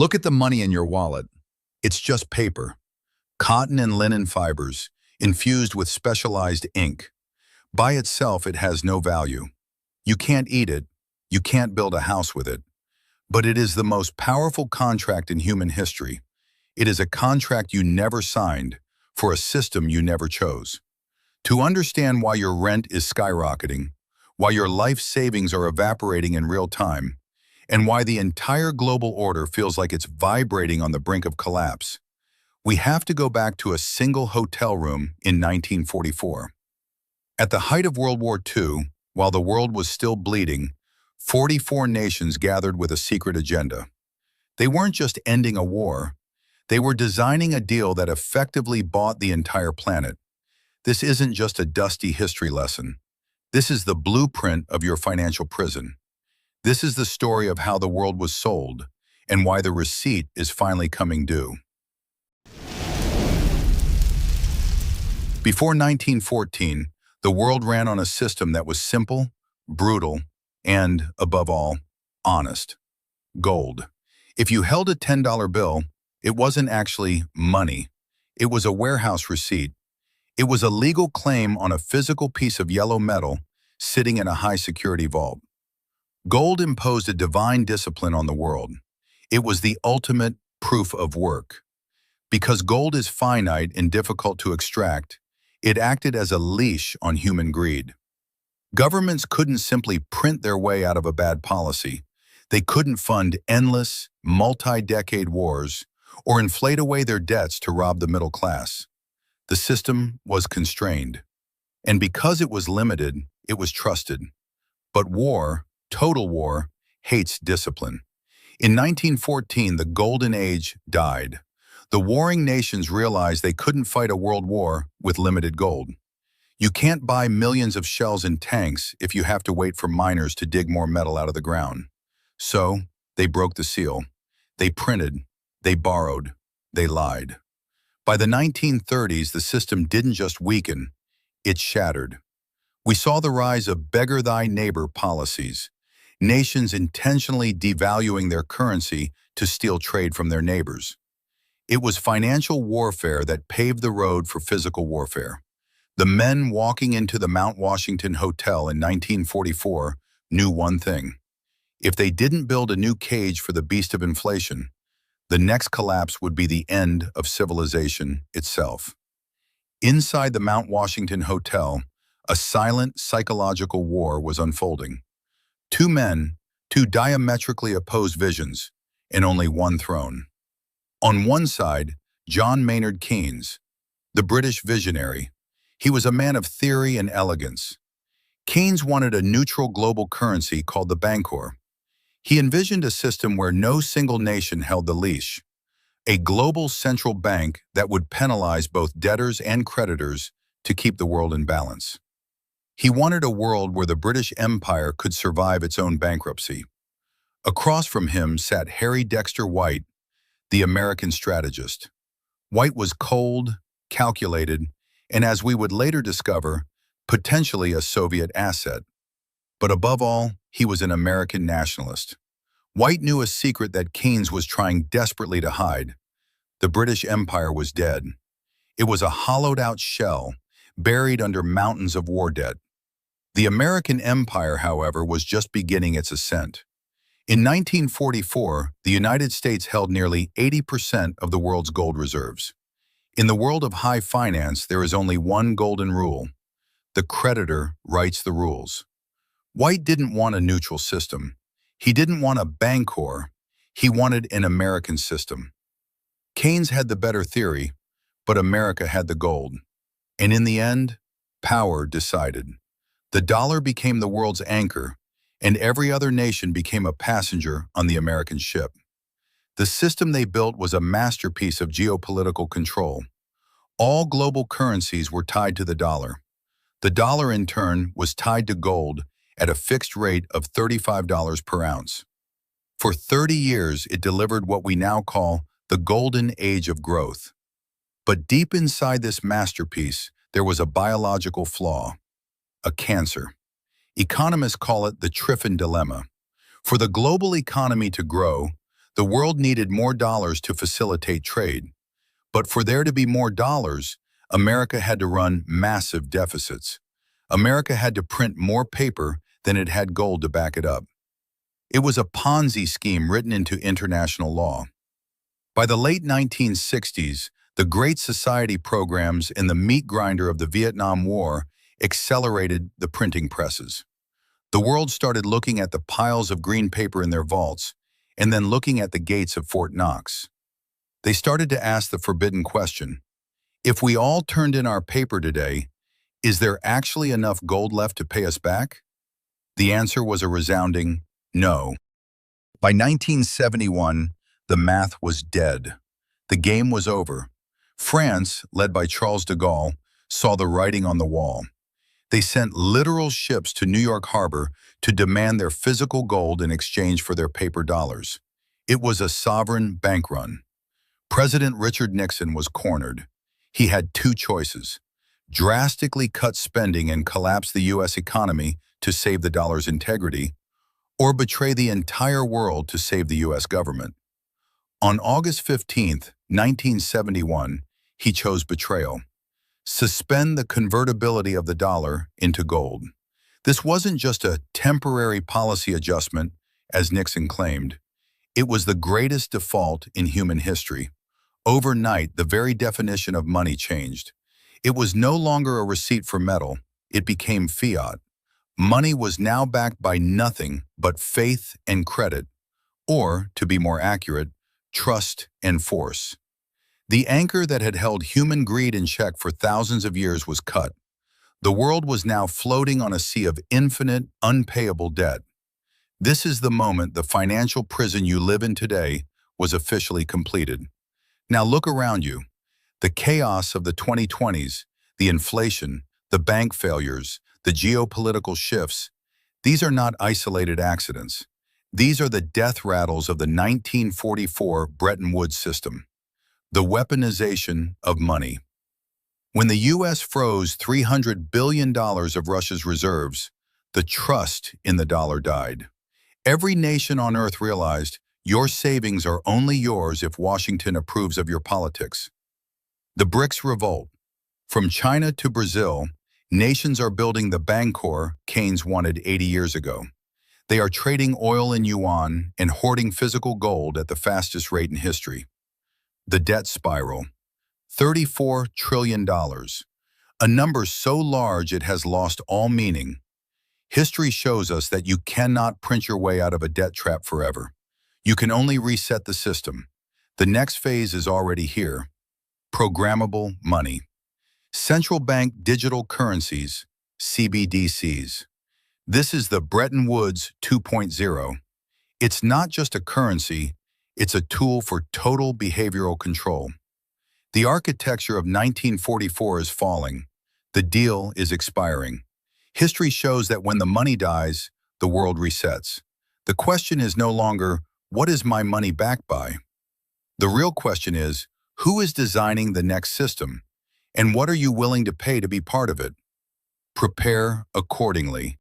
Look at the money in your wallet. It's just paper. Cotton and linen fibers, infused with specialized ink. By itself, it has no value. You can't eat it. You can't build a house with it. But it is the most powerful contract in human history. It is a contract you never signed for a system you never chose. To understand why your rent is skyrocketing, why your life savings are evaporating in real time, and why the entire global order feels like it's vibrating on the brink of collapse, we have to go back to a single hotel room in 1944. At the height of World War II, while the world was still bleeding, 44 nations gathered with a secret agenda. They weren't just ending a war. They were designing a deal that effectively bought the entire planet. This isn't just a dusty history lesson. This is the blueprint of your financial prison. This is the story of how the world was sold and why the receipt is finally coming due. Before 1914, the world ran on a system that was simple, brutal, and, above all, honest. Gold. If you held a $10 bill, it wasn't actually money. It was a warehouse receipt. It was a legal claim on a physical piece of yellow metal sitting in a high-security vault. Gold imposed a divine discipline on the world. It was the ultimate proof of work. Because gold is finite and difficult to extract, it acted as a leash on human greed. Governments couldn't simply print their way out of a bad policy. They couldn't fund endless, multi-decade wars or inflate away their debts to rob the middle class. The system was constrained. And because it was limited, it was trusted. But war, total war, hates discipline. In 1914, the Golden Age died. The warring nations realized they couldn't fight a world war with limited gold. You can't buy millions of shells and tanks if you have to wait for miners to dig more metal out of the ground. So, they broke the seal. They printed, they borrowed, they lied. By the 1930s, the system didn't just weaken, it shattered. We saw the rise of beggar thy neighbor policies, nations intentionally devaluing their currency to steal trade from their neighbors. It was financial warfare that paved the road for physical warfare. The men walking into the Mount Washington Hotel in 1944 knew one thing. If they didn't build a new cage for the beast of inflation, the next collapse would be the end of civilization itself. Inside the Mount Washington Hotel, a silent psychological war was unfolding. Two men, two diametrically opposed visions, and only one throne. On one side, John Maynard Keynes, the British visionary. He was a man of theory and elegance. Keynes wanted a neutral global currency called the Bancor. He envisioned a system where no single nation held the leash, a global central bank that would penalize both debtors and creditors to keep the world in balance. He wanted a world where the British Empire could survive its own bankruptcy. Across from him sat Harry Dexter White, the American strategist. White was cold, calculated, and as we would later discover, potentially a Soviet asset. But above all, he was an American nationalist. White knew a secret that Keynes was trying desperately to hide. The British Empire was dead. It was a hollowed-out shell, buried under mountains of war debt. The American Empire, however, was just beginning its ascent. In 1944, the United States held nearly 80% of the world's gold reserves. In the world of high finance, there is only one golden rule. The creditor writes the rules. White didn't want a neutral system. He didn't want a Bancor. He wanted an American system. Keynes had the better theory, but America had the gold. And in the end, power decided. The dollar became the world's anchor, and every other nation became a passenger on the American ship. The system they built was a masterpiece of geopolitical control. All global currencies were tied to the dollar. The dollar, in turn, was tied to gold at a fixed rate of $35 per ounce. For 30 years, it delivered what we now call the golden age of growth. But deep inside this masterpiece, there was a biological flaw, a cancer. Economists call it the Triffin dilemma. For the global economy to grow, The world needed more dollars to facilitate trade. But for there to be more dollars, America had to run massive deficits. America had to print more paper than it had gold to back it up. It was a Ponzi scheme written into international law. By the late 1960s, the Great Society programs and the meat grinder of the Vietnam War accelerated the printing presses. The world started looking at the piles of green paper in their vaults, and then looking at the gates of Fort Knox. They started to ask the forbidden question: if we all turned in our paper today, is there actually enough gold left to pay us back? The answer was a resounding no. By 1971, the math was dead. The game was over. France, led by Charles de Gaulle, saw the writing on the wall. They sent literal ships to New York Harbor to demand their physical gold in exchange for their paper dollars. It was a sovereign bank run. President Richard Nixon was cornered. He had two choices: drastically cut spending and collapse the U.S. economy to save the dollar's integrity, or betray the entire world to save the U.S. government. On August 15, 1971, he chose betrayal. Suspend the convertibility of the dollar into gold. This wasn't just a temporary policy adjustment, as Nixon claimed. It was the greatest default in human history. Overnight, the very definition of money changed. It was no longer a receipt for metal. It became fiat. Money was now backed by nothing but faith and credit, or, to be more accurate, trust and force. The anchor that had held human greed in check for thousands of years was cut. The world was now floating on a sea of infinite, unpayable debt. This is the moment the financial prison you live in today was officially completed. Now look around you. The chaos of the 2020s, the inflation, the bank failures, the geopolitical shifts, these are not isolated accidents. These are the death rattles of the 1944 Bretton Woods System. The weaponization of money. When the U.S. froze $300 billion of Russia's reserves, the trust in the dollar died. Every nation on earth realized your savings are only yours if Washington approves of your politics. The BRICS revolt. From China to Brazil, nations are building the Bancor Keynes wanted 80 years ago. They are trading oil in yuan and hoarding physical gold at the fastest rate in history. The debt spiral. $34 trillion. A number so large it has lost all meaning. History shows us that you cannot print your way out of a debt trap forever. You can only reset the system. The next phase is already here. Programmable money. Central Bank Digital Currencies, CBDCs. This is the Bretton Woods 2.0. It's not just a currency, it's a tool for total behavioral control. The architecture of 1944 is falling. The deal is expiring. History shows that when the money dies, the world resets. The question is no longer, what is my money backed by? The real question is, who is designing the next system? And what are you willing to pay to be part of it? Prepare accordingly.